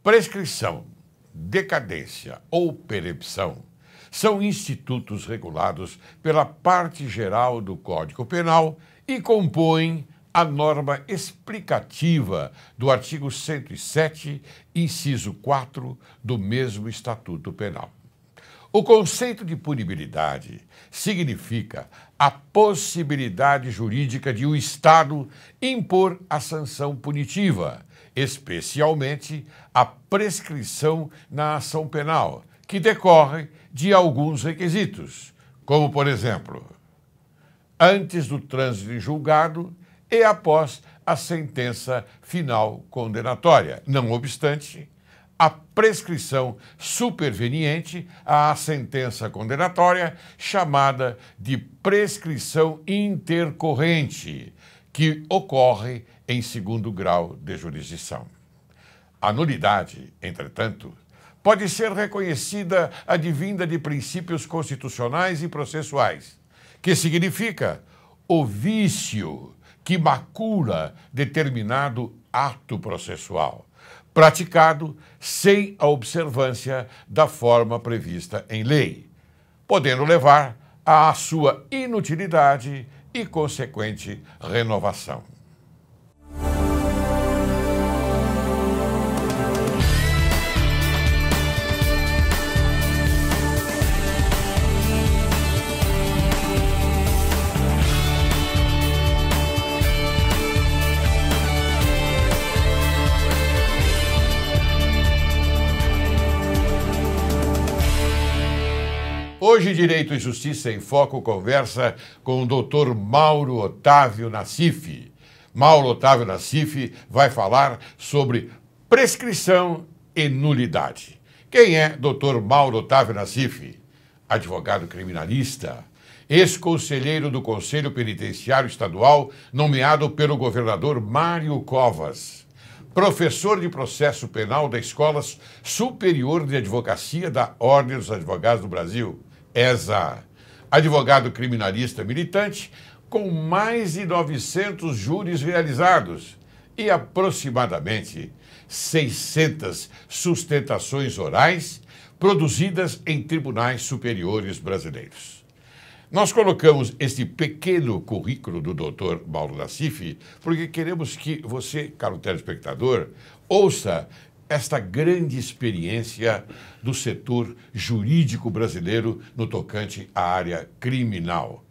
Prescrição, decadência ou perempção são institutos regulados pela parte geral do Código Penal e compõem a norma explicativa do artigo 107, inciso 4 do mesmo Estatuto Penal. O conceito de punibilidade significa a possibilidade jurídica de o Estado impor a sanção punitiva, especialmente a prescrição na ação penal, que decorre de alguns requisitos, como, por exemplo, antes do trânsito em julgado e após a sentença final condenatória. Não obstante, a prescrição superveniente à sentença condenatória, chamada de prescrição intercorrente, que ocorre em segundo grau de jurisdição. A nulidade, entretanto, pode ser reconhecida advinda de princípios constitucionais e processuais, que significa o vício que macula determinado ato processual, praticado sem a observância da forma prevista em lei, podendo levar à sua inutilidade e consequente renovação. Hoje, Direito e Justiça em Foco conversa com o Dr. Mauro Otávio Nassif. Mauro Otávio Nassif vai falar sobre prescrição e nulidade. Quem é Dr. Mauro Otávio Nassif? Advogado criminalista, ex-conselheiro do Conselho Penitenciário Estadual, nomeado pelo governador Mário Covas. Professor de processo penal da Escola Superior de Advocacia da Ordem dos Advogados do Brasil, ESA. Advogado criminalista militante, com mais de 900 júris realizados e aproximadamente 600 sustentações orais produzidas em tribunais superiores brasileiros. Nós colocamos este pequeno currículo do Dr. Mauro Nassif porque queremos que você, caro telespectador, ouça esta grande experiência do setor jurídico brasileiro no tocante à área criminal.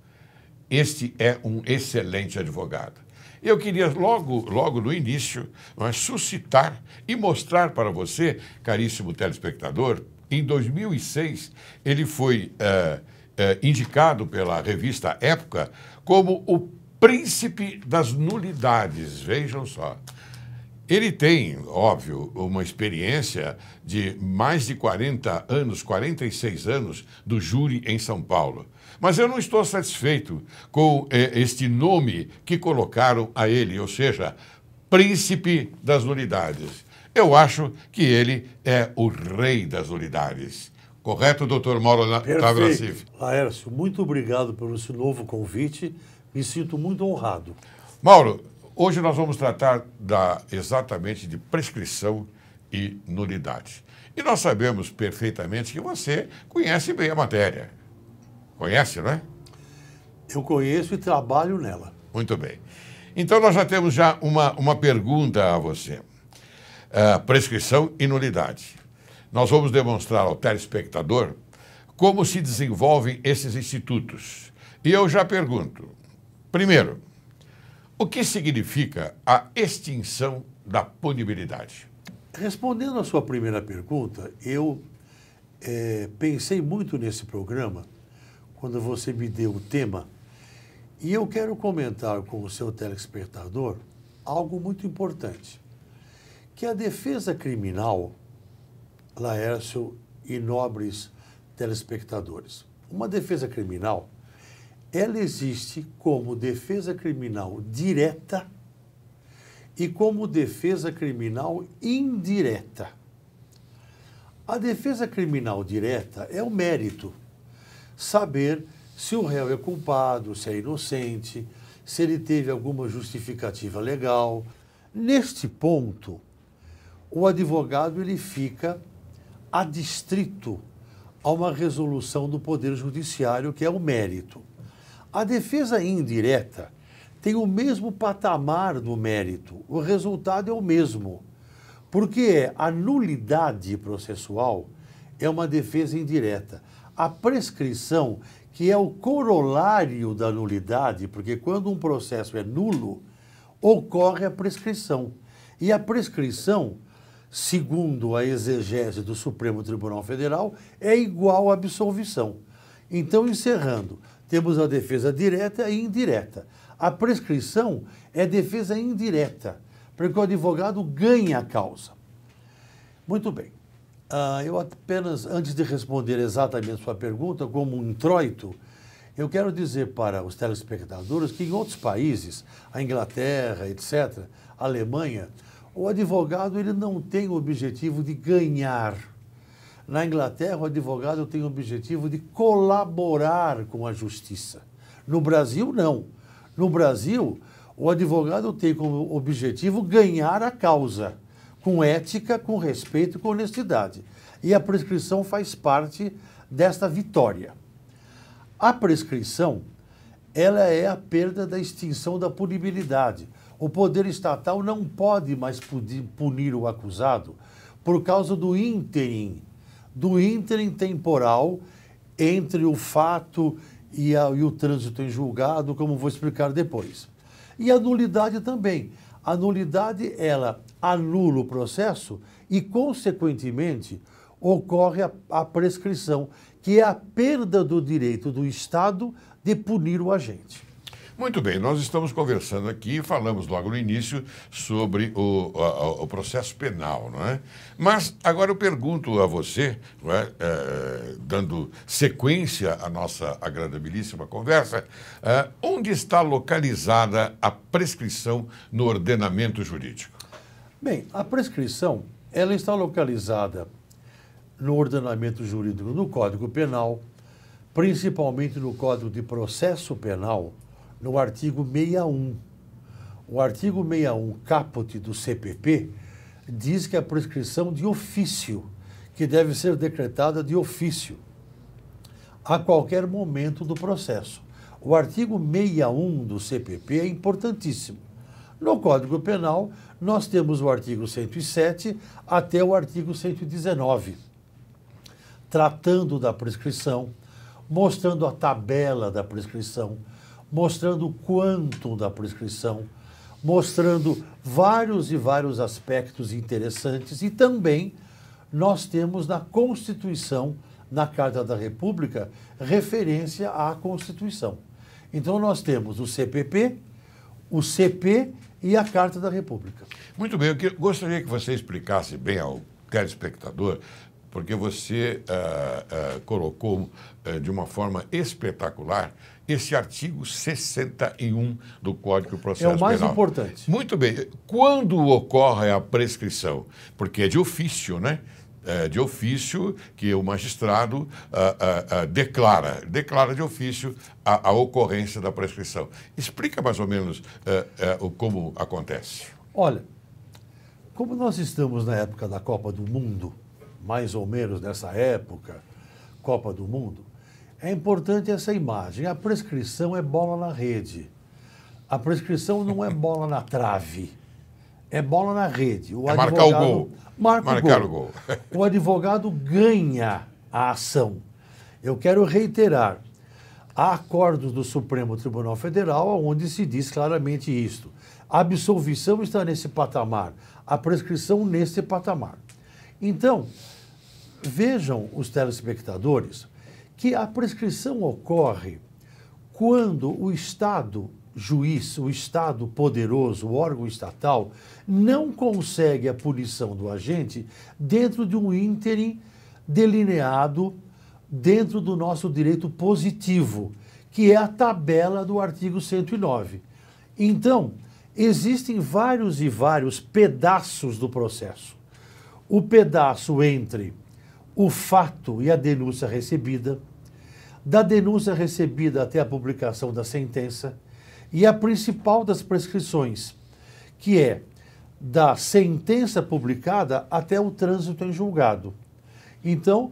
Este é um excelente advogado. Eu queria logo no início suscitar e mostrar para você, caríssimo telespectador, em 2006 ele foi indicado pela revista Época como o príncipe das nulidades. Vejam só. Ele tem, óbvio, uma experiência de mais de 40 anos, 46 anos do júri em São Paulo. Mas eu não estou satisfeito com este nome que colocaram a ele, ou seja, príncipe das nulidades. Eu acho que ele é o rei das nulidades. Correto, doutor Mauro Otávio Nassif? Laércio, muito obrigado pelo esse novo convite. Me sinto muito honrado. Mauro, hoje nós vamos tratar exatamente de prescrição e nulidade. E nós sabemos perfeitamente que você conhece bem a matéria. Conhece, não é? Eu conheço e trabalho nela. Muito bem. Então nós já temos uma pergunta a você. Prescrição e nulidade. Nós vamos demonstrar ao telespectador como se desenvolvem esses institutos. E eu já pergunto, primeiro, o que significa a extinção da punibilidade? Respondendo à sua primeira pergunta, eu pensei muito nesse programa quando você me deu o tema e eu quero comentar com o seu telespectador algo muito importante, que a defesa criminal, Laércio e nobres telespectadores, uma defesa criminal, ela existe como defesa criminal direta e como defesa criminal indireta. A defesa criminal direta é o mérito, saber se o réu é culpado, se é inocente, se ele teve alguma justificativa legal. Neste ponto, o advogado ele fica adstrito a uma resolução do Poder Judiciário, que é o mérito. A defesa indireta tem o mesmo patamar do mérito, o resultado é o mesmo, porque a nulidade processual é uma defesa indireta. A prescrição, que é o corolário da nulidade, porque quando um processo é nulo, ocorre a prescrição. E a prescrição, segundo a exegese do Supremo Tribunal Federal, é igual à absolvição. Então, encerrando, temos a defesa direta e indireta. A prescrição é defesa indireta, porque o advogado ganha a causa. Muito bem. Eu apenas, antes de responder exatamente a sua pergunta, como um introito, eu quero dizer para os telespectadores que em outros países, a Inglaterra, etc., a Alemanha, o advogado ele não tem o objetivo de ganhar. Na Inglaterra, o advogado tem o objetivo de colaborar com a justiça. No Brasil, não. No Brasil, o advogado tem como objetivo ganhar a causa, com ética, com respeito e com honestidade. E a prescrição faz parte desta vitória. A prescrição, ela é a perda da extinção da punibilidade. O poder estatal não pode mais punir o acusado por causa do ínterim temporal entre o fato e o trânsito em julgado, como vou explicar depois. E a nulidade também. A nulidade, ela anula o processo e, consequentemente, ocorre a prescrição, que é a perda do direito do Estado de punir o agente. Muito bem, nós estamos conversando aqui, falamos logo no início sobre o processo penal, não é? Mas agora eu pergunto a você, não é? Dando sequência à nossa agradabilíssima conversa, onde está localizada a prescrição no ordenamento jurídico? Bem, a prescrição, ela está localizada no ordenamento jurídico, no Código Penal, principalmente no Código de Processo Penal, no artigo 61. O artigo 61, caput do CPP, diz que a prescrição de ofício, que deve ser decretada de ofício, a qualquer momento do processo. O artigo 61 do CPP é importantíssimo. No Código Penal, nós temos o artigo 107 até o artigo 119, tratando da prescrição, mostrando a tabela da prescrição, mostrando o quantum da prescrição, mostrando vários e vários aspectos interessantes, e também nós temos na Constituição, na Carta da República, referência à Constituição. Então nós temos o CPP, o CP e a Carta da República. Muito bem, eu gostaria que você explicasse bem ao telespectador, porque você colocou de uma forma espetacular esse artigo 61 do Código de Processo Penal. É o mais importante. Muito bem. Quando ocorre a prescrição? Porque é de ofício, né? É de ofício que o magistrado declara de ofício a ocorrência da prescrição. Explica mais ou menos como acontece. Olha, como nós estamos na época da Copa do Mundo, mais ou menos nessa época, Copa do Mundo, é importante essa imagem. A prescrição é bola na rede. A prescrição não é bola na trave, é bola na rede. O marcar o gol. Marcar o gol. O advogado ganha a ação. Eu quero reiterar, há acordos do Supremo Tribunal Federal onde se diz claramente isto. A absolvição está nesse patamar, a prescrição nesse patamar. Então, vejam os telespectadores que a prescrição ocorre quando o Estado juiz, o Estado poderoso, o órgão estatal, não consegue a punição do agente dentro de um ínterim delineado dentro do nosso direito positivo, que é a tabela do artigo 109. Então, existem vários e vários pedaços do processo. O pedaço entre o fato e a denúncia recebida, da denúncia recebida até a publicação da sentença, e a principal das prescrições, que é da sentença publicada até o trânsito em julgado. Então,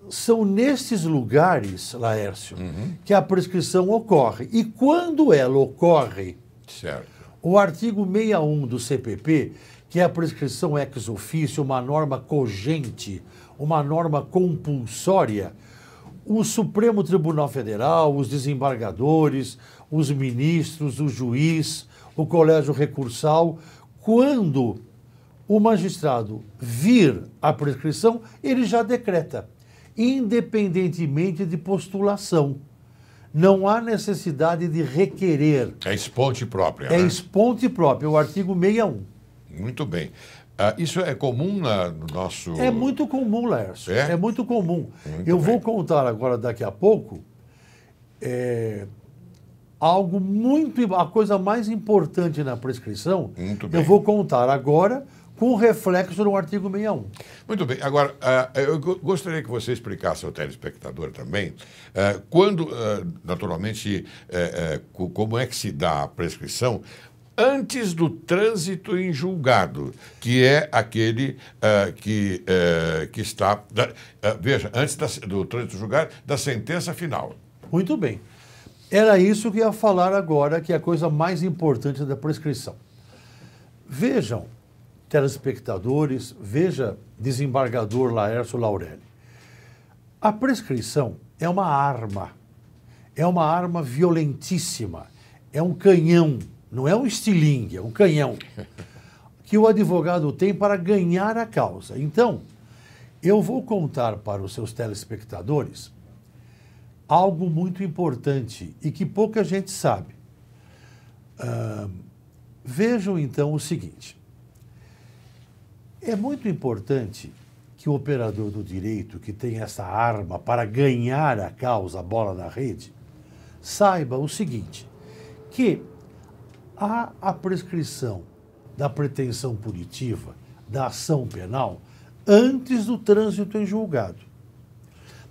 são nesses lugares, Laércio, que a prescrição ocorre. E quando ela ocorre, Certo. o artigo 61 do CPP, que é a prescrição ex officio, uma norma cogente, uma norma compulsória, o Supremo Tribunal Federal, os desembargadores, os ministros, o juiz, o colégio recursal, quando o magistrado vir a prescrição, ele já decreta, independentemente de postulação. Não há necessidade de requerer. É esponte própria, É né? esponte própria, o artigo 61. Muito bem. Isso é comum no nosso... É muito comum, Laércio. É? É muito comum. Muito Eu bem. vou contar agora, daqui a pouco, algo muito... A coisa mais importante na prescrição, Muito bem. eu vou contar agora com reflexo no artigo 61. Muito bem. Agora, eu gostaria que você explicasse ao telespectador também, quando, naturalmente, como é que se dá a prescrição antes do trânsito em julgado, que é aquele que está... veja, antes do trânsito em julgado, da sentença final. Muito bem. Era isso que eu ia falar agora, que é a coisa mais importante da prescrição. Vejam, telespectadores, veja, desembargador Laércio Laurelli. A prescrição é uma arma violentíssima, é um canhão, não é um estilingue, é um canhão que o advogado tem para ganhar a causa. Então, eu vou contar para os seus telespectadores algo muito importante e que pouca gente sabe. Vejam então o seguinte. É muito importante que o operador do direito, que tem essa arma para ganhar a causa, a bola na rede, saiba o seguinte, que há a prescrição da pretensão punitiva, da ação penal, antes do trânsito em julgado.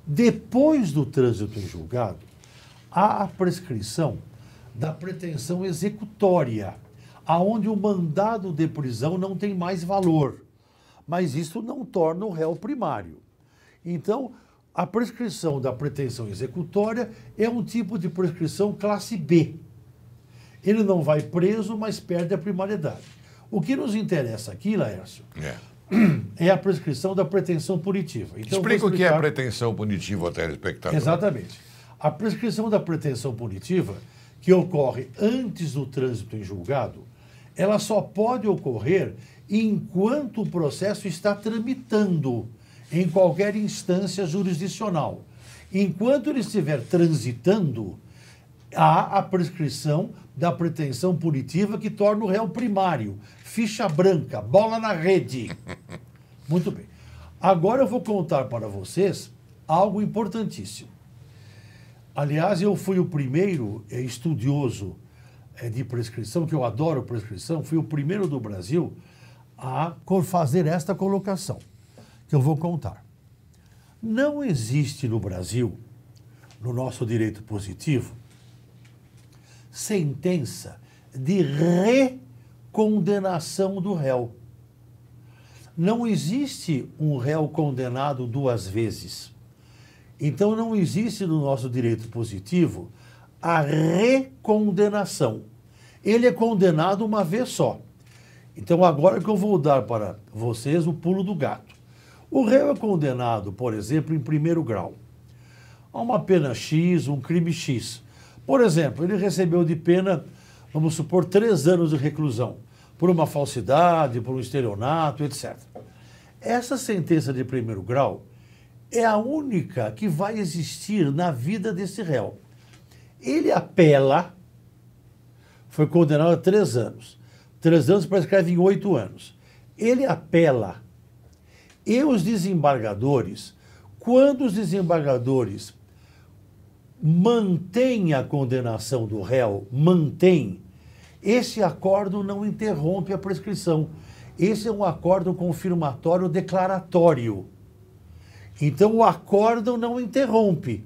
Depois do trânsito em julgado, há a prescrição da pretensão executória, aonde o mandado de prisão não tem mais valor. Mas isso não torna o réu primário. Então, a prescrição da pretensão executória é um tipo de prescrição classe B. Ele não vai preso, mas perde a primariedade. O que nos interessa aqui, Laércio, é a prescrição da pretensão punitiva. Então, Explica o que é a pretensão punitiva ao telespectador. Exatamente. A prescrição da pretensão punitiva, que ocorre antes do trânsito em julgado, ela só pode ocorrer enquanto o processo está tramitando em qualquer instância jurisdicional. Enquanto ele estiver transitando, há a prescrição da pretensão punitiva que torna o réu primário. Ficha branca, bola na rede. Muito bem. Agora eu vou contar para vocês algo importantíssimo. Aliás, eu fui o primeiro estudioso de prescrição, que eu adoro prescrição, fui o primeiro do Brasil a fazer esta colocação, que eu vou contar. Não existe no Brasil, no nosso direito positivo, sentença de recondenação do réu. Não existe um réu condenado duas vezes. Então não existe no nosso direito positivo a recondenação. Ele é condenado uma vez só. Então agora que eu vou dar para vocês o pulo do gato. O réu é condenado, por exemplo, em primeiro grau, a uma pena X, um crime X. Por exemplo, ele recebeu de pena, vamos supor, 3 anos de reclusão, por uma falsidade, por um estelionato, etc. Essa sentença de primeiro grau é a única que vai existir na vida desse réu. Ele apela, foi condenado a 3 anos. 3 anos prescreve em 8 anos. Ele apela. E os desembargadores, quando os desembargadores mantêm a condenação do réu, esse acordo não interrompe a prescrição. Esse é um acordo confirmatório declaratório. Então, o acórdão não interrompe.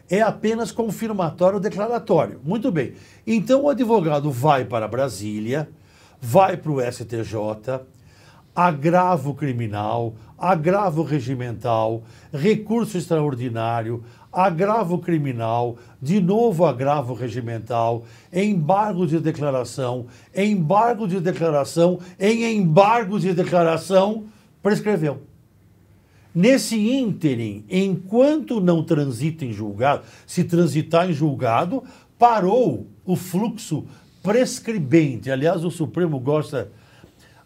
É apenas confirmatório declaratório. Muito bem. Então, o advogado vai para Brasília, vai para o STJ, agravo criminal, agravo regimental, recurso extraordinário, agravo criminal, de novo agravo regimental, embargo de declaração, em embargo de declaração, prescreveu. Nesse ínterim, enquanto não transita em julgado, se transitar em julgado, parou o fluxo prescribente. Aliás, o Supremo gosta,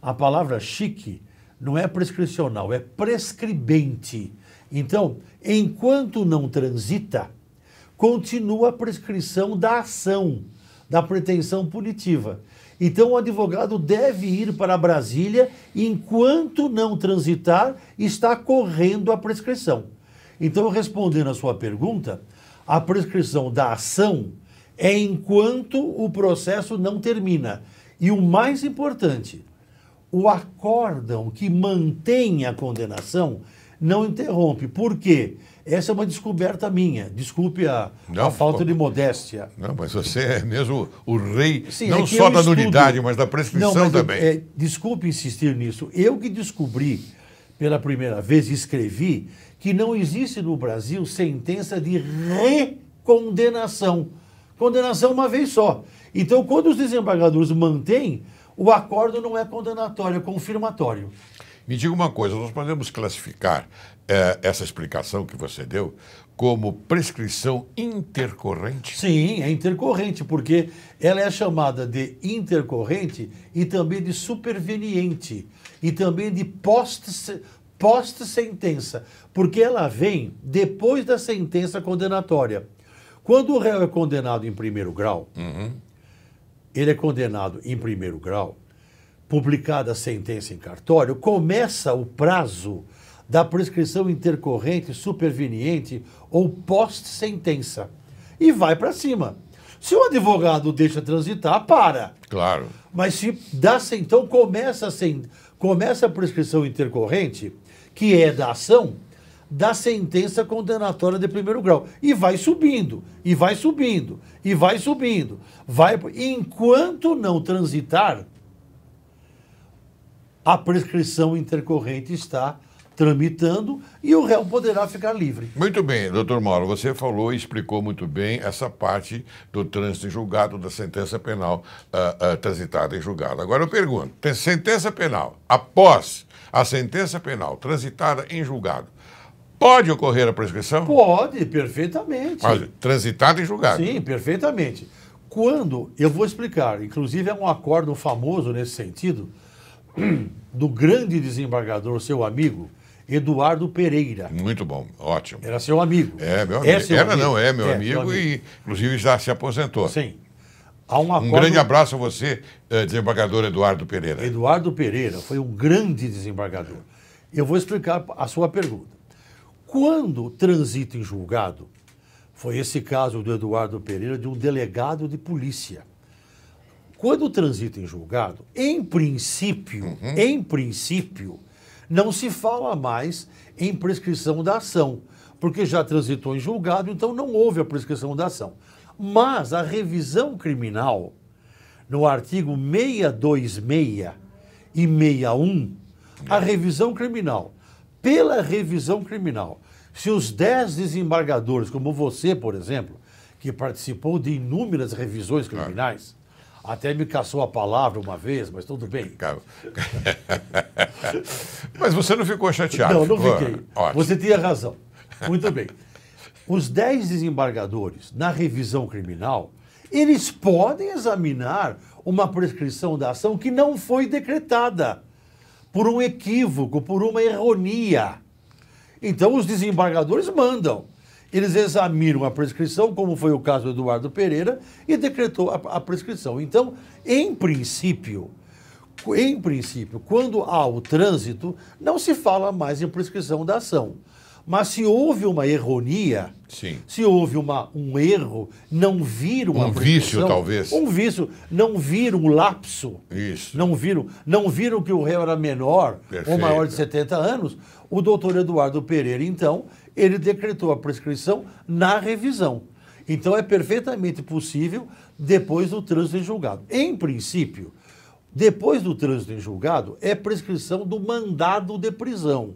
a palavra chique não é prescricional, é prescribente. Então, enquanto não transita, continua a prescrição da ação, da pretensão punitiva. Então, o advogado deve ir para Brasília enquanto não transitar, está correndo a prescrição. Então, respondendo a sua pergunta, a prescrição da ação é enquanto o processo não termina. E o mais importante, o acórdão que mantém a condenação não interrompe. Por quê? Essa é uma descoberta minha. Desculpe a falta de modéstia. Não, mas você é mesmo o rei, sim, não só da nulidade, mas da prescrição também. Desculpe insistir nisso. Eu que descobri pela primeira vez, escrevi, que não existe no Brasil sentença de recondenação. Condenação uma vez só. Então, quando os desembargadores mantêm, o acordo não é condenatório, é confirmatório. Me diga uma coisa, nós podemos classificar essa explicação que você deu como prescrição intercorrente? Sim, é intercorrente, porque ela é chamada de intercorrente e também de superveniente, e também de post-sentença, porque ela vem depois da sentença condenatória. Quando o réu é condenado em primeiro grau, ele é condenado em primeiro grau, publicada a sentença em cartório, começa o prazo da prescrição intercorrente, superveniente ou pós-sentença. E vai para cima. Se o advogado deixa transitar, para. Claro. Mas se dá, então começa a prescrição intercorrente, que é da ação, da sentença condenatória de primeiro grau. E vai subindo, e vai subindo, e vai subindo. Enquanto não transitar, a prescrição intercorrente está tramitando e o réu poderá ficar livre. Muito bem, doutor Mauro, você falou e explicou muito bem essa parte do trânsito em julgado, da sentença penal transitada em julgado. Agora eu pergunto, tem sentença penal, após a sentença penal transitada em julgado, pode ocorrer a prescrição? Pode, perfeitamente. Mas, transitada em julgado? Sim, perfeitamente. Quando, eu vou explicar, inclusive é um acordo famoso nesse sentido, do grande desembargador, seu amigo, Eduardo Pereira. Muito bom, ótimo. Era seu amigo. É, meu amigo. É meu amigo e, inclusive, já se aposentou. Sim. Há um acordo... grande abraço a você, desembargador Eduardo Pereira. Eduardo Pereira foi um grande desembargador. Eu vou explicar a sua pergunta. Quando transita em julgado, foi esse caso do Eduardo Pereira, de um delegado de polícia. Quando transita em julgado, em princípio, não se fala mais em prescrição da ação, porque já transitou em julgado, então não houve a prescrição da ação. Mas a revisão criminal, no artigo 626 e 61, a revisão criminal, pela revisão criminal, se os 10 desembargadores, como você, por exemplo, que participou de inúmeras revisões criminais, até me caçou a palavra uma vez, mas tudo bem. Mas você não ficou chateado? Não fiquei. Ótimo. Você tinha razão. Muito bem. Os 10 desembargadores, na revisão criminal, eles podem examinar uma prescrição da ação que não foi decretada por um equívoco, por uma ironia. Então, os desembargadores mandam. Eles examinam a prescrição, como foi o caso do Eduardo Pereira, e decretou a prescrição. Então, em princípio, quando há o trânsito, não se fala mais em prescrição da ação. Mas se houve uma ironia, sim, se houve um erro, não vir uma vício, talvez. Um vício, não vir um lapso. Isso. Não viram que o réu era menor, perfeito, ou maior de 70 anos. O doutor Eduardo Pereira, então, ele decretou a prescrição na revisão. Então, é perfeitamente possível depois do trânsito em julgado. Em princípio, Depois do trânsito em julgado, é prescrição do mandado de prisão,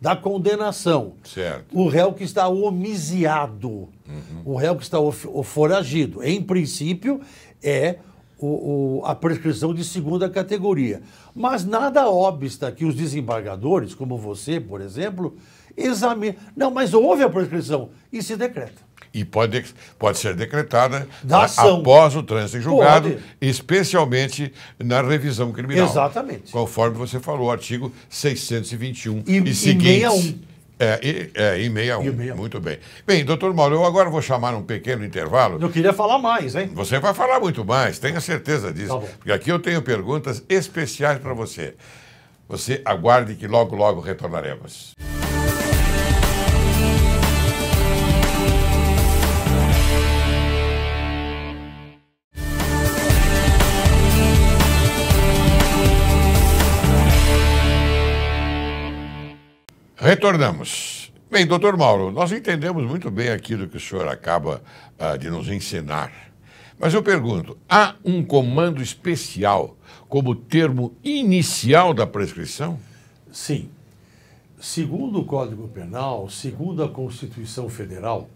da condenação. Certo. O réu que está homiciado, o réu que está foragido. Em princípio, é a prescrição de segunda categoria. Mas nada obsta que os desembargadores, como você, por exemplo, examinem. Não, mas houve a prescrição e se decreta. E pode ser decretada Da ação. após o trânsito em julgado, Pode. especialmente na revisão criminal. Exatamente. Conforme você falou, artigo 621 E seguintes. 61. Em 61. E 61. Muito bem. Bem, doutor Mauro, eu agora vou chamar um pequeno intervalo. Eu queria falar mais, hein? Você vai falar muito mais, tenha certeza disso. Tá bom. Porque aqui eu tenho perguntas especiais para você. Você aguarde que logo, logo retornaremos. Retornamos. Bem, doutor Mauro, nós entendemos muito bem aquilo que o senhor acaba de nos ensinar. Mas eu pergunto, há um comando especial como termo inicial da prescrição? Sim. Segundo o Código Penal, segundo a Constituição Federal,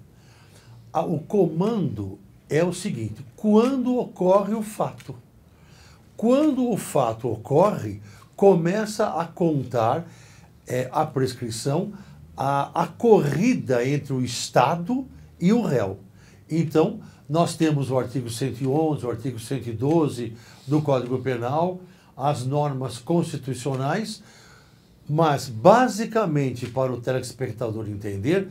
o comando é o seguinte: quando ocorre o fato. Quando o fato ocorre, começa a contar a prescrição, a corrida entre o Estado e o réu. Então, nós temos o artigo 111, o artigo 112 do Código Penal, as normas constitucionais, mas, basicamente, para o telespectador entender,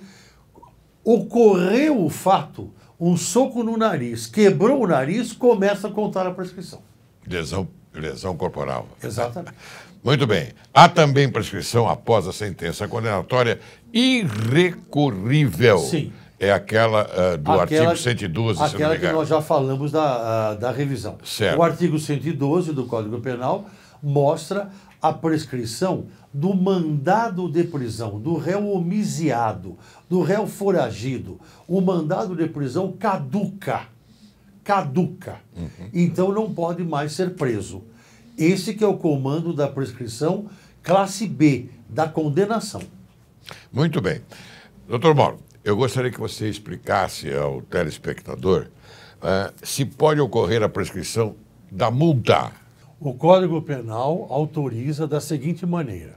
ocorreu o fato, um soco no nariz, quebrou o nariz, começa a contar a prescrição. Lesão corporal. Exatamente. Muito bem. Há também prescrição após a sentença condenatória irrecorrível. Sim. É aquela do artigo 112, se não me Aquela que engano. nós já falamos da revisão. Certo. O artigo 112 do Código Penal mostra a prescrição do mandado de prisão, do réu homiciado, do réu foragido. O mandado de prisão caduca. Então não pode mais ser preso. Esse que é o comando da prescrição classe B, da condenação. Muito bem. Doutor Mauro, eu gostaria que você explicasse ao telespectador se pode ocorrer a prescrição da multa. O Código Penal autoriza da seguinte maneira: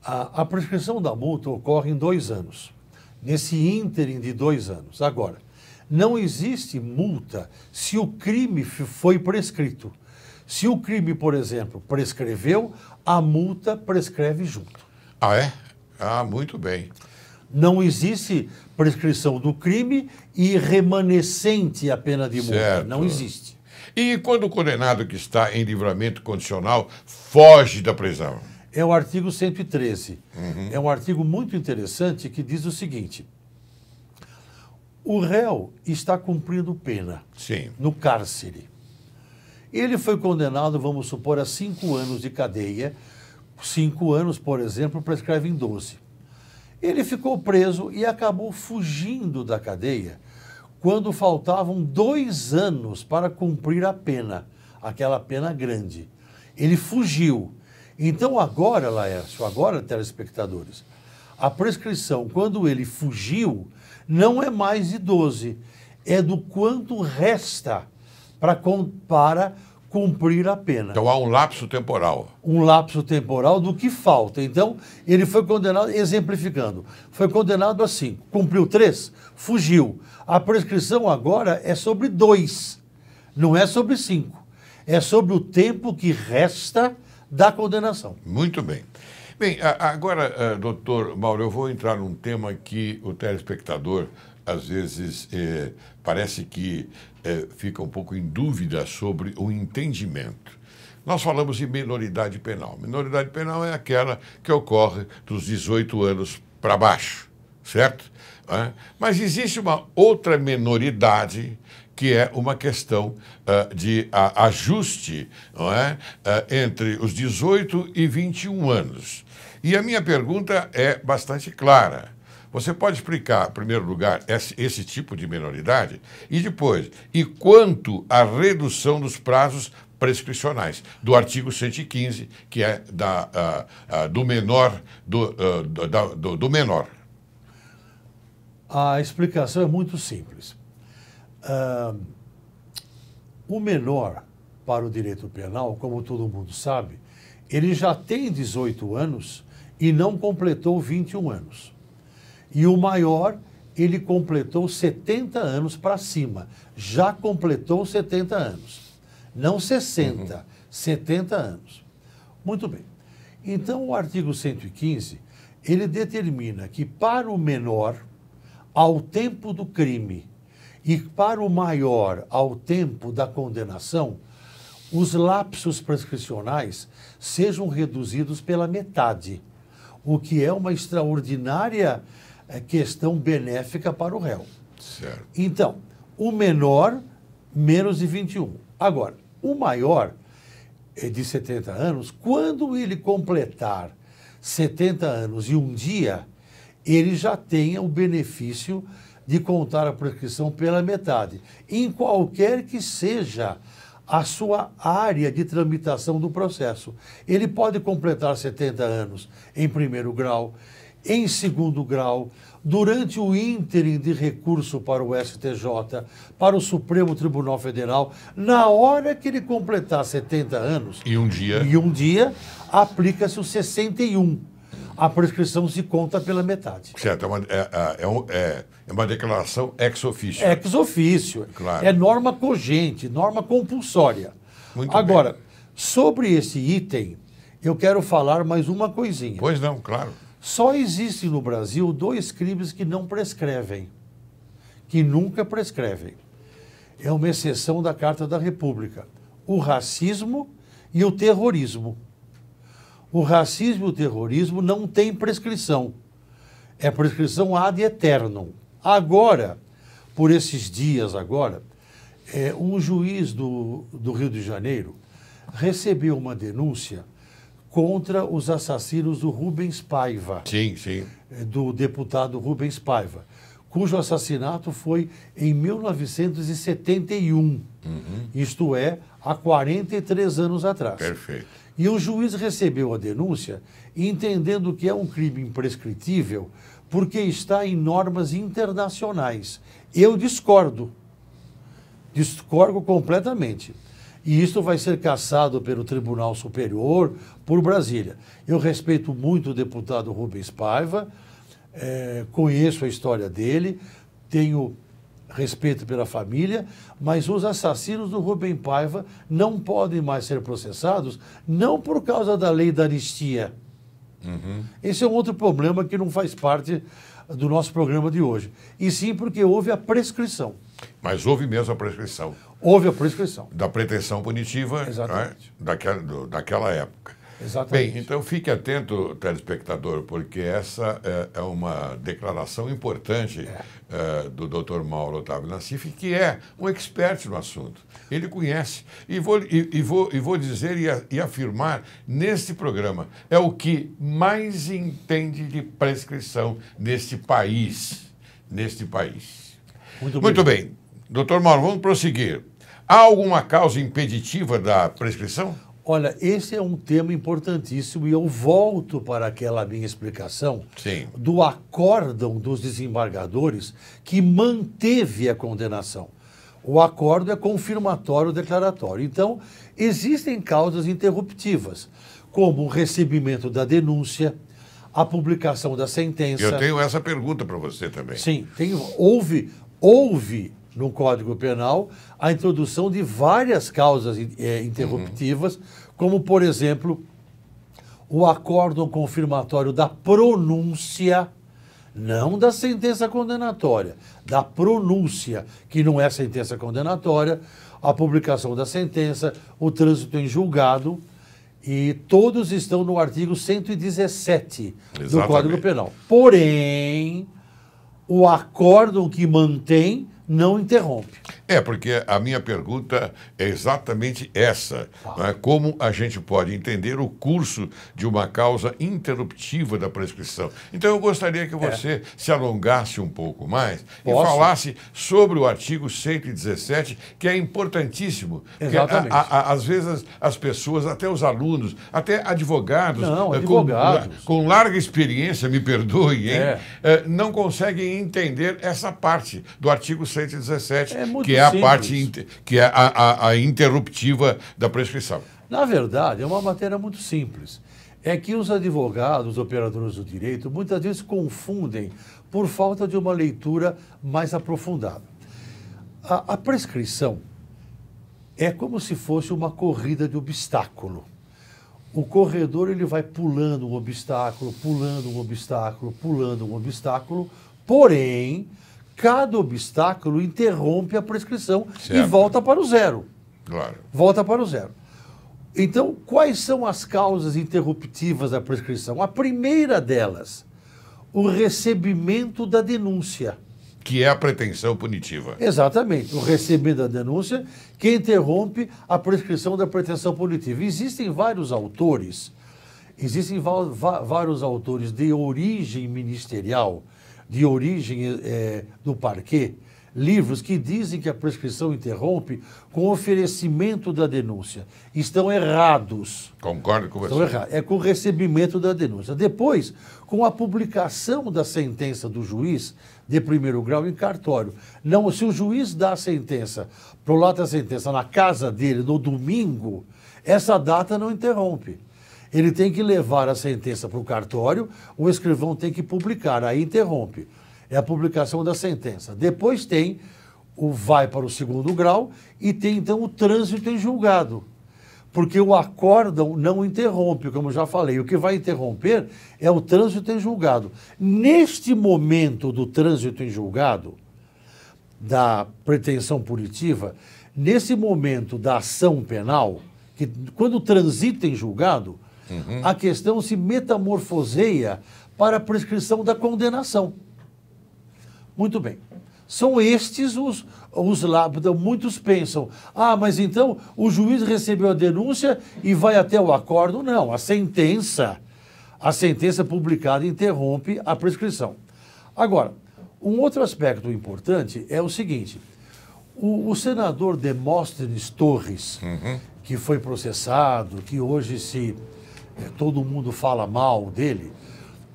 a prescrição da multa ocorre em 2 anos, nesse ínterim de 2 anos. Agora, não existe multa se o crime foi prescrito. Se o crime, por exemplo, prescreveu, a multa prescreve junto. Ah, é? Ah, muito bem. Não existe prescrição do crime e remanescente a pena de multa. Certo. Não existe. E quando o condenado que está em livramento condicional foge da prisão? É o artigo 113. É um artigo muito interessante que diz o seguinte: o réu está cumprindo pena Sim. no cárcere. Ele foi condenado, vamos supor, a 5 anos de cadeia. 5 anos, por exemplo, prescreve em 12. Ele ficou preso e acabou fugindo da cadeia quando faltavam 2 anos para cumprir a pena, aquela pena grande. Ele fugiu. Então agora, Laércio, agora, telespectadores, a prescrição, quando ele fugiu, não é mais de 12, é do quanto resta para cumprir a pena. Então há um lapso temporal. Um lapso temporal do que falta. Então, ele foi condenado, exemplificando, foi condenado a 5, cumpriu 3, fugiu. A prescrição agora é sobre 2, não é sobre 5. É sobre o tempo que resta da condenação. Muito bem. Bem, agora, doutor Mauro, eu vou entrar num tema que o telespectador, às vezes, parece que fica um pouco em dúvida sobre o entendimento. Nós falamos de minoridade penal. Minoridade penal é aquela que ocorre dos 18 anos para baixo, certo? Mas existe uma outra minoridade que é uma questão de ajuste, não é? Entre os 18 e 21 anos. E a minha pergunta é bastante clara. Você pode explicar, em primeiro lugar, esse tipo de minoridade? E depois, e quanto à redução dos prazos prescricionais, do artigo 115, que é do menor. Do menor. A explicação é muito simples. O menor, para o direito penal, como todo mundo sabe, ele já tem 18 anos e não completou 21 anos. E o maior, ele completou 70 anos para cima. Já completou 70 anos. Não 60, 70 anos. Muito bem. Então, o artigo 115, ele determina que para o menor, ao tempo do crime, e para o maior, ao tempo da condenação, os lapsos prescricionais sejam reduzidos pela metade, o que é uma extraordinária questão benéfica para o réu. Certo. Então, o menor, menos de 21. Agora, o maior, de 70 anos, quando ele completar 70 anos e um dia, ele já tenha o benefício de contar a prescrição pela metade, em qualquer que seja a sua área de tramitação do processo. Ele pode completar 70 anos em primeiro grau, em segundo grau, durante o ínterim de recurso para o STJ, para o Supremo Tribunal Federal, na hora que ele completar 70 anos... E um dia, aplica-se o 61. A prescrição se conta pela metade. Certo, é uma declaração ex officio. Ex officio. Claro. É norma cogente, norma compulsória. Muito Agora, bem. sobre esse item, eu quero falar mais uma coisinha. Pois não, claro. Só existem no Brasil 2 crimes que não prescrevem, que nunca prescrevem. É uma exceção da Carta da República: o racismo e o terrorismo. O racismo e o terrorismo não têm prescrição. É prescrição ad aeternum. Agora, por esses dias agora, um juiz do Rio de Janeiro recebeu uma denúncia contra os assassinos do Rubens Paiva. Sim, sim. Do deputado Rubens Paiva, cujo assassinato foi em 1971. Isto é, há 43 anos atrás. Perfeito. E o juiz recebeu a denúncia entendendo que é um crime imprescritível porque está em normas internacionais. Eu discordo completamente. E isso vai ser cassado pelo Tribunal Superior, por Brasília. Eu respeito muito o deputado Rubens Paiva, conheço a história dele, tenho respeito pela família, mas os assassinos do Rubem Paiva não podem mais ser processados, não por causa da lei da anistia. Esse é um outro problema que não faz parte do nosso programa de hoje. E sim porque houve a prescrição. Mas houve mesmo a prescrição. Houve a prescrição. Da pretensão punitiva, exatamente, daquela época. Exatamente. Bem, então fique atento, telespectador, porque essa é uma declaração importante do Dr. Mauro Otávio Nassif, que é um expert no assunto. Ele conhece. E vou dizer e afirmar neste programa, é o que mais entende de prescrição neste país. Muito bem. Doutor Mauro, vamos prosseguir. Há alguma causa impeditiva da prescrição? Olha, esse é um tema importantíssimo e eu volto para aquela minha explicação do acórdão dos desembargadores que manteve a condenação. O acórdão é confirmatório declaratório. Então, existem causas interruptivas, como o recebimento da denúncia, a publicação da sentença. Eu tenho essa pergunta para você também. Sim, houve no Código Penal a introdução de várias causas interruptivas, como, por exemplo, o acórdão confirmatório da pronúncia, não da sentença condenatória, da pronúncia, que não é sentença condenatória, a publicação da sentença, o trânsito em julgado, e todos estão no artigo 117 do Código Penal. Porém, o acórdão que mantém não interrompe. Porque a minha pergunta é exatamente essa. Não é? Como a gente pode entender o curso de uma causa interruptiva da prescrição? Então, eu gostaria que você se alongasse um pouco mais e falasse sobre o artigo 117, que é importantíssimo. Exatamente. Porque, às vezes, as pessoas, até os alunos, até advogados, com larga experiência, me perdoem, não conseguem entender essa parte do artigo 117, que é a parte que é a interruptiva da prescrição. Na verdade, é uma matéria muito simples. É que os advogados, os operadores do direito, muitas vezes confundem por falta de uma leitura mais aprofundada. A prescrição é como se fosse uma corrida de obstáculo. O corredor ele vai pulando um obstáculo, pulando um obstáculo, pulando um obstáculo, porém, cada obstáculo interrompe a prescrição e volta para o zero. Claro. Volta para o zero. Então, quais são as causas interruptivas da prescrição? A primeira delas, o recebimento da denúncia. Que é a pretensão punitiva. Exatamente, o recebimento da denúncia que interrompe a prescrição da pretensão punitiva. Existem vários autores de origem ministerial, de origem do parquê, livros que dizem que a prescrição interrompe com o oferecimento da denúncia. Estão errados. Concordo com você. Estão errados. É com o recebimento da denúncia. Depois, com a publicação da sentença do juiz de primeiro grau em cartório. Não, se o juiz dá a sentença, prolata a sentença na casa dele no domingo, essa data não interrompe. Ele tem que levar a sentença para o cartório, o escrivão tem que publicar, aí interrompe. É a publicação da sentença. Depois tem vai para o segundo grau e tem então o trânsito em julgado. Porque o acórdão não interrompe, como já falei. O que vai interromper é o trânsito em julgado. Neste momento do trânsito em julgado, da pretensão punitiva, nesse momento da ação penal, que quando transita em julgado, a questão se metamorfoseia para a prescrição da condenação. Muito bem. São estes os lábios. Muitos pensam, mas então o juiz recebeu a denúncia e vai até o acórdão. Não, a sentença publicada interrompe a prescrição. Agora, um outro aspecto importante é o seguinte, o senador Demóstenes Torres, que foi processado, que hoje todo mundo fala mal dele,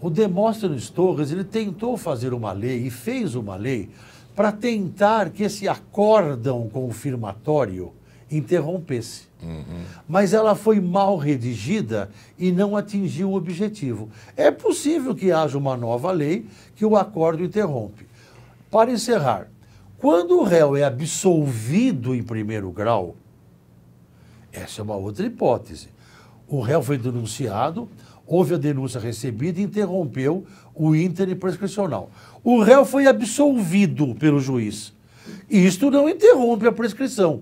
o Demóstenes Torres, ele tentou fazer uma lei e fez uma lei para tentar que esse acórdão confirmatório interrompesse. Mas ela foi mal redigida e não atingiu o objetivo. É possível que haja uma nova lei que o acórdão interrompe. Para encerrar, quando o réu é absolvido em primeiro grau, essa é uma outra hipótese. O réu foi denunciado, houve a denúncia recebida e interrompeu o ínterim prescricional. O réu foi absolvido pelo juiz. Isto não interrompe a prescrição.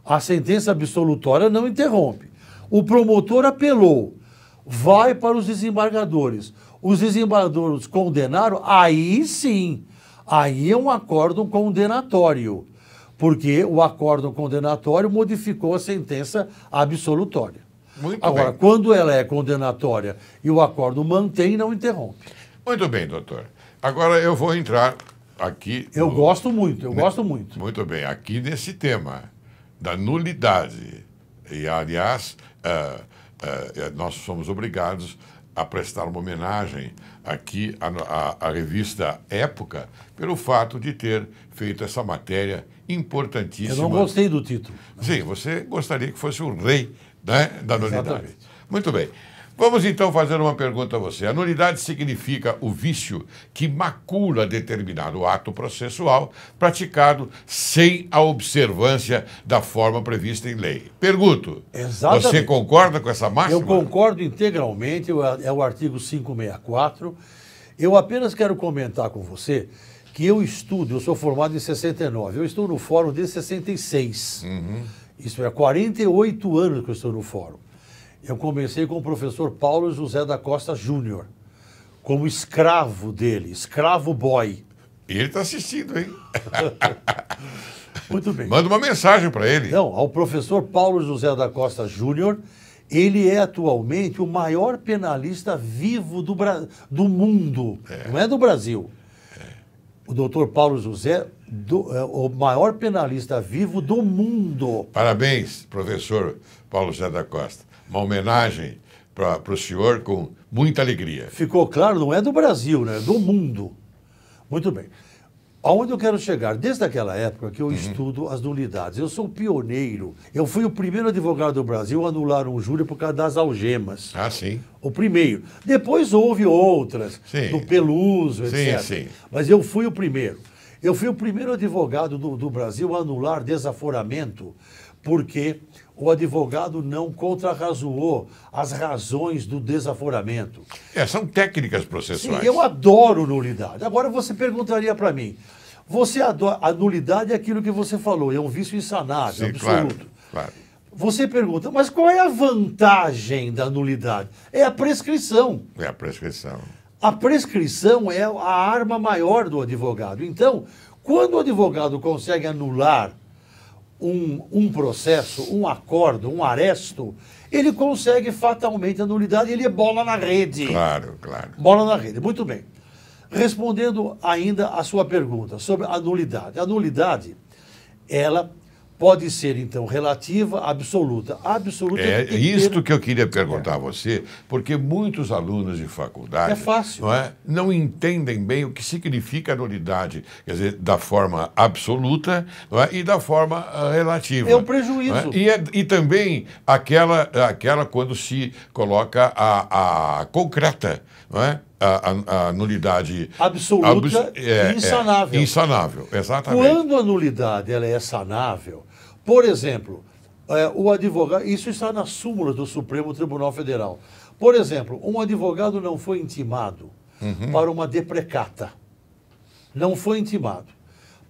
A sentença absolutória não interrompe. O promotor apelou, vai para os desembargadores. Os desembargadores condenaram, aí sim, aí é um acórdão condenatório, porque o acórdão condenatório modificou a sentença absolutória. Agora, quando ela é condenatória e o acórdão mantém, não interrompe. Muito bem, doutor. Agora eu vou entrar aqui... Eu gosto muito. Muito bem, aqui nesse tema da nulidade. E, aliás, nós somos obrigados a prestar uma homenagem aqui à revista Época pelo fato de ter feito essa matéria importantíssima. Eu não gostei do título. Sim, você gostaria que fosse o rei, né, da nulidade. Exatamente. Muito bem. Vamos então fazer uma pergunta a você. A nulidade significa o vício que macula determinado ato processual praticado sem a observância da forma prevista em lei. Pergunto, exatamente. Você concorda com essa máxima? Eu concordo integralmente, é o artigo 564. Eu apenas quero comentar com você que eu sou formado em 69, eu estou no fórum desde 66. Isso é 48 anos que eu estou no fórum. Eu comecei com o professor Paulo José da Costa Júnior, como escravo dele, escravo boy. E ele está assistindo, hein? Muito bem. Manda uma mensagem para ele. Não, ao professor Paulo José da Costa Júnior, ele é atualmente o maior penalista vivo do mundo, não é do Brasil. O doutor Paulo José, o maior penalista vivo do mundo. Parabéns, professor Paulo José da Costa. Uma homenagem para o senhor com muita alegria. Ficou claro, não é do Brasil, né? É do mundo. Muito bem. Aonde eu quero chegar? Desde aquela época que eu estudo as nulidades. Eu sou pioneiro. Eu fui o primeiro advogado do Brasil a anular um júri por causa das algemas. Ah, sim. O primeiro. Depois houve outras, Sim. do Peluso, etc. Sim. Mas eu fui o primeiro. Eu fui o primeiro advogado do Brasil a anular desaforamento, porque o advogado não contrarrazoou as razões do desaforamento. São técnicas processuais. Sim, eu adoro nulidade. Agora você perguntaria para mim, a nulidade é aquilo que você falou, é um vício insanável, Sim, absoluto. claro. Você pergunta, mas qual é a vantagem da nulidade? É a prescrição. É a prescrição. A prescrição é a arma maior do advogado. Então, quando o advogado consegue anular um processo, um acordo, um aresto, ele consegue fatalmente a nulidade e ele é bola na rede. Claro. Bola na rede. Muito bem. Respondendo ainda a sua pergunta sobre a nulidade. A nulidade, ela pode ser, então, relativa, absoluta. Absoluta É isto que eu queria perguntar a você, porque muitos alunos de faculdade não entendem bem o que significa a nulidade, quer dizer, da forma absoluta e da forma relativa. É um prejuízo. E também aquela quando se coloca a concreta, a nulidade absoluta e insanável. Insanável, exatamente. Quando a nulidade ela é sanável, por exemplo, o advogado, isso está na súmula do Supremo Tribunal Federal. Por exemplo, um advogado não foi intimado para uma deprecata. Não foi intimado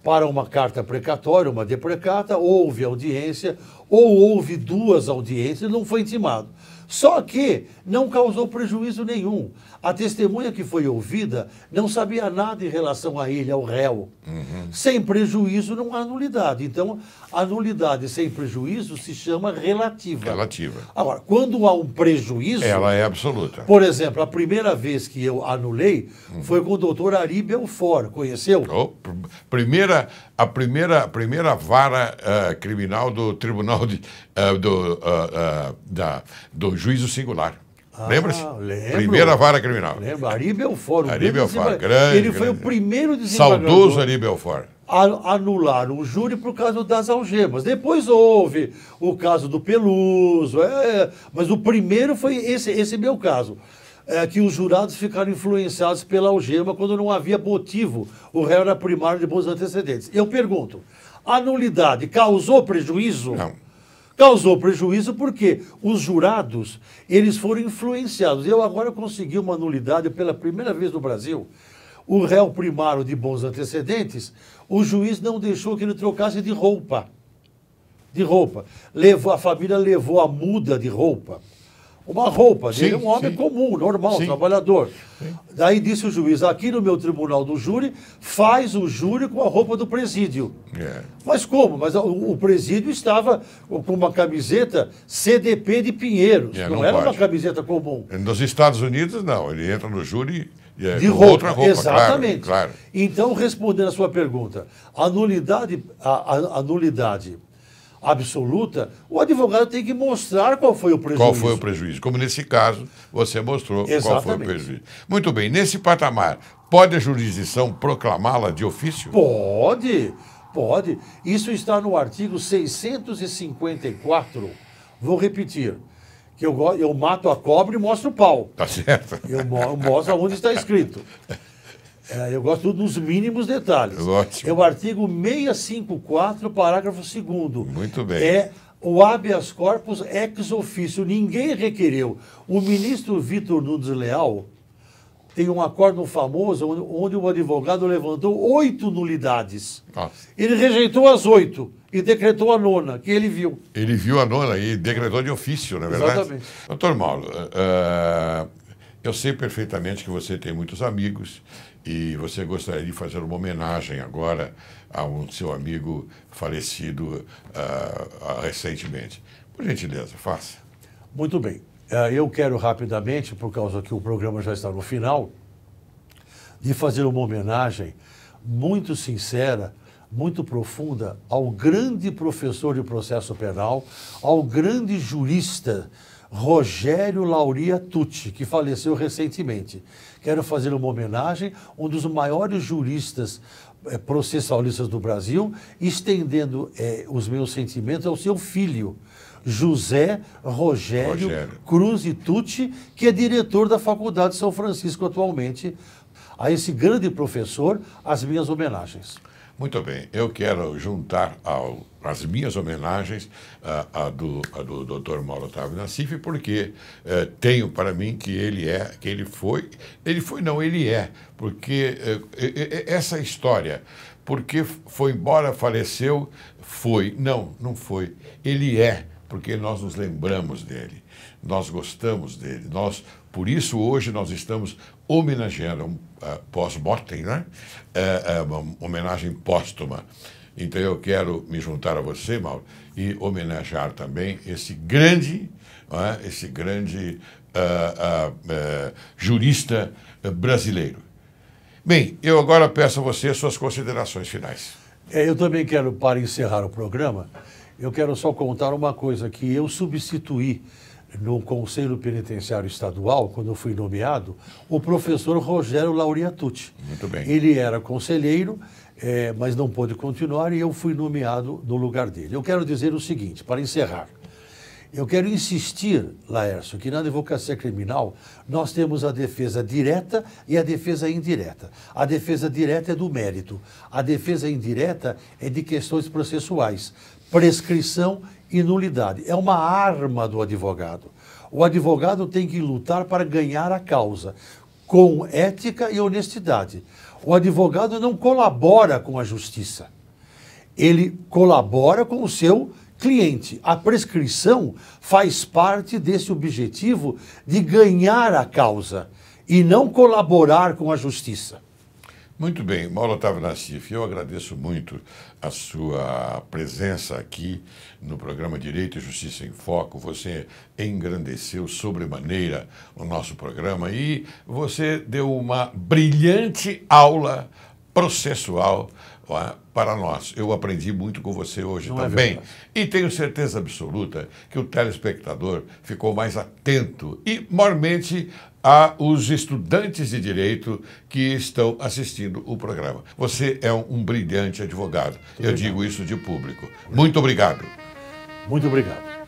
para uma carta precatória, uma deprecata, houve audiência, ou houve duas audiências, não foi intimado. Só que não causou prejuízo nenhum. A testemunha que foi ouvida não sabia nada em relação a ele, ao réu. Sem prejuízo não há nulidade. Então, a nulidade sem prejuízo se chama relativa. Relativa. Agora, quando há um prejuízo... Ela é absoluta. Por exemplo, a primeira vez que eu anulei foi com o doutor Ari Belfort. Conheceu? A primeira vara criminal do Tribunal do Juízo Singular. Lembra-se? Lembro. Primeira vara criminal. Lembro. Ari Belfort. Ari Belfort, grande. Ele foi o primeiro desembargador. Saudoso Ari Belfort. Anular um júri por causa das algemas. Depois houve o caso do Peluso, mas o primeiro foi esse meu caso. Que os jurados ficaram influenciados pela algema quando não havia motivo. O réu era primário de bons antecedentes. Eu pergunto, a nulidade causou prejuízo? Não. Causou prejuízo porque os jurados, eles foram influenciados. Eu agora consegui uma nulidade pela primeira vez no Brasil. O réu primário de bons antecedentes, o juiz não deixou que ele trocasse de roupa. A família levou a muda de roupa. Uma roupa dele, um homem comum, normal, trabalhador. Sim. Daí disse o juiz, aqui no meu tribunal do júri, faz o júri com a roupa do presídio. Mas como? Mas o presídio estava com uma camiseta CDP de Pinheiros, não era uma camiseta comum. Nos Estados Unidos, não, ele entra no júri de com outra roupa. Exatamente. Claro. Então, respondendo a sua pergunta, a nulidade absoluta, o advogado tem que mostrar qual foi o prejuízo. Qual foi o prejuízo? Como nesse caso, você mostrou qual foi o prejuízo. Muito bem. Nesse patamar, pode a jurisdição proclamá-la de ofício? Pode. Isso está no artigo 654. Vou repetir. Que eu mato a cobra e mostro o pau. Tá certo. Eu mostro onde está escrito. Eu gosto dos mínimos detalhes. Ótimo. É o artigo 654, parágrafo 2º. Muito bem. É o habeas corpus ex officio. Ninguém requereu. O ministro Vitor Nunes Leal tem um acórdão famoso onde o advogado levantou 8 nulidades. Nossa. Ele rejeitou as 8 e decretou a 9ª, que ele viu. Ele viu a 9ª e decretou de ofício, não é verdade? Exatamente. Doutor Mauro, Eu sei perfeitamente que você tem muitos amigos e você gostaria de fazer uma homenagem agora a um seu amigo falecido recentemente. Por gentileza, faça. Muito bem. Eu quero rapidamente, por causa que o programa já está no final, de fazer uma homenagem muito sincera, muito profunda ao grande professor de processo penal, ao grande jurista Rogério Lauria Tucci, que faleceu recentemente. Quero fazer uma homenagem a um dos maiores juristas processualistas do Brasil, estendendo os meus sentimentos ao seu filho, José Rogério Cruz e Tucci, que é diretor da Faculdade de São Francisco atualmente. A esse grande professor, as minhas homenagens. Muito bem, eu quero juntar as minhas homenagens a do Dr. Mauro Otávio Nassif, porque tenho para mim que ele é, porque essa história, porque foi embora, faleceu, não foi, ele é, porque nós nos lembramos dele, nós gostamos dele, por isso hoje nós estamos homenageando pós-mortem, né? Uma homenagem póstuma. Então eu quero me juntar a você, Mauro, e homenagear também esse grande jurista brasileiro. Bem, eu agora peço a você suas considerações finais. Eu também quero, para encerrar o programa, eu quero só contar uma coisa, que eu substituí no Conselho Penitenciário Estadual, quando eu fui nomeado, o professor Rogério Lauria Tucci. Muito bem. Ele era conselheiro, mas não pôde continuar, e eu fui nomeado no lugar dele. Eu quero dizer o seguinte, para encerrar. Eu quero insistir, Laércio, que na advocacia criminal nós temos a defesa direta e a defesa indireta. A defesa direta é do mérito. A defesa indireta é de questões processuais, prescrição e nulidade. É uma arma do advogado. O advogado tem que lutar para ganhar a causa, com ética e honestidade. O advogado não colabora com a justiça. Ele colabora com o seu cliente. A prescrição faz parte desse objetivo de ganhar a causa e não colaborar com a justiça. Muito bem, Mauro Otávio Nassif, eu agradeço muito a sua presença aqui no programa Direito e Justiça em Foco. Você engrandeceu sobremaneira o nosso programa e você deu uma brilhante aula processual para nós. Eu aprendi muito com você hoje também. E tenho certeza absoluta que o telespectador ficou mais atento e, maiormente, aos estudantes de direito que estão assistindo o programa. Você é um brilhante advogado. Eu digo isso de público. Muito obrigado. Muito obrigado.